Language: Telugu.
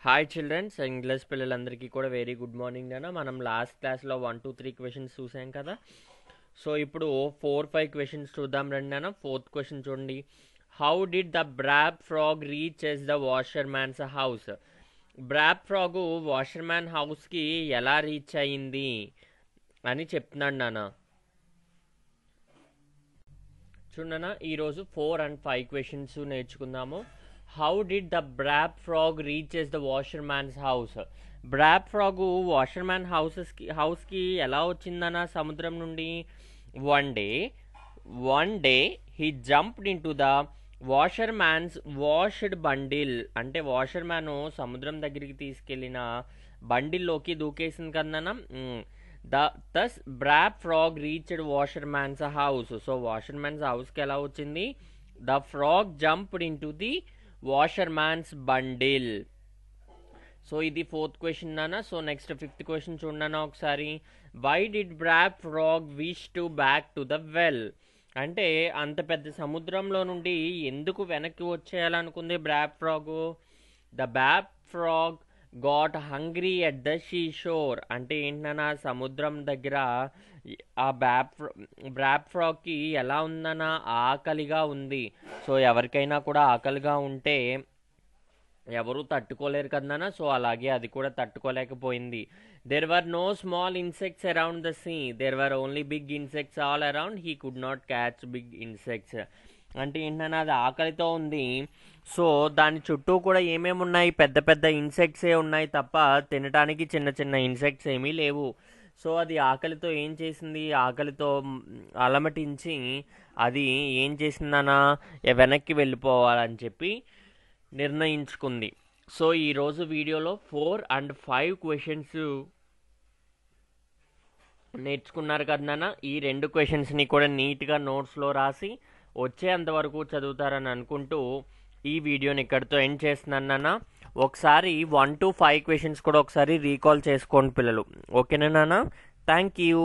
హాయ్ చిల్డ్రన్స్, ఇంగ్లీష్ పిల్లలందరికీ కూడా వెరీ గుడ్ మార్నింగ్ అన్న. మనం లాస్ట్ క్లాస్లో 1, 2, 3 క్వశ్చన్స్ చూసాం కదా. సో ఇప్పుడు 4, 5 క్వశ్చన్స్ చూద్దాం రండి అన్న. 4th క్వశ్చన్ చూడండి. How did the Brab frog reaches the washerman's house? Brab frog washerman హౌస్కి ఎలా రీచ్ అయ్యింది అని చెప్తున్నాడు నాన్న. చూడన్నా, ఈరోజు 4 and 5 క్వశ్చన్స్ నేర్చుకుందాము. How did the Brab frog reaches the washerman's house? Brab frog washerman హౌస్కి ఎలా వచ్చిందన్న సముద్రం నుండి? One day he jumped into the washerman's washed bundle. అంటే వాషర్ మ్యాన్ సముద్రం దగ్గరికి తీసుకెళ్ళిన బండిల్లోకి దూకేసింది కదన్న. thus Brab frog reached washerman's house. So washerman's హౌస్కి ఎలా వచ్చింది? The frog jumped into the washerman's bundle. So ఇది 4th క్వశ్చన్ నాన్న. సో నెక్స్ట్ 5th క్వశ్చన్ చూడన్నా ఒకసారి. Why did Brab frog wish to back to the well? అంటే అంత పెద్ద సముద్రంలో నుండి ఎందుకు వెనక్కి వచ్చేయాలనుకుంది Brab frog? The Brab frog got hungry at the seashore. అంటే ఏంటన్నా, సముద్రం దగ్గర ఆ బ్రాబ్ ఫ్రాగ్కి ఎలా ఉందన్నా, ఆకలిగా ఉంది. సో ఎవరికైనా కూడా ఆకలిగా ఉంటే ఎవరు తట్టుకోలేరు కదన్నా. సో అలాగే అది కూడా తట్టుకోలేకపోయింది. There were no small insects around the sea, there were only big insects all around, he could not catch big insects. అంటే ఏంటన్నా, అది ఆకలితో ఉంది. సో దాని చుట్టూ కూడా ఏమేమి ఉన్నాయి? పెద్ద పెద్ద ఇన్సెక్ట్సే ఉన్నాయి తప్ప తినడానికి చిన్న చిన్న ఇన్సెక్ట్స్ ఏమీ లేవు. సో అది ఆకలితో ఏం చేసింది? ఆకలితో అలమటించి అది ఏం చేసిందనా, వెనక్కి వెళ్ళిపోవాలని చెప్పి నిర్ణయించుకుంది. సో ఈరోజు వీడియోలో 4 and 5 క్వశ్చన్స్ నేర్చుకున్నారు కదన్నా. ఈ 2 క్వశ్చన్స్ని కూడా నీట్గా నోట్స్లో రాసి వచ్చేంతవరకు చదువుతారని అనుకుంటూ ఈ వీడియోని ఇక్కడితో ఎండ్ చేస్తున్నాను. ఒకసారి 1 to 5 క్వశ్చన్స్ కూడా ఒకసారి రీకాల్ చేసుకోండి పిల్లలు. ఓకేనా నాన్న? Thank you.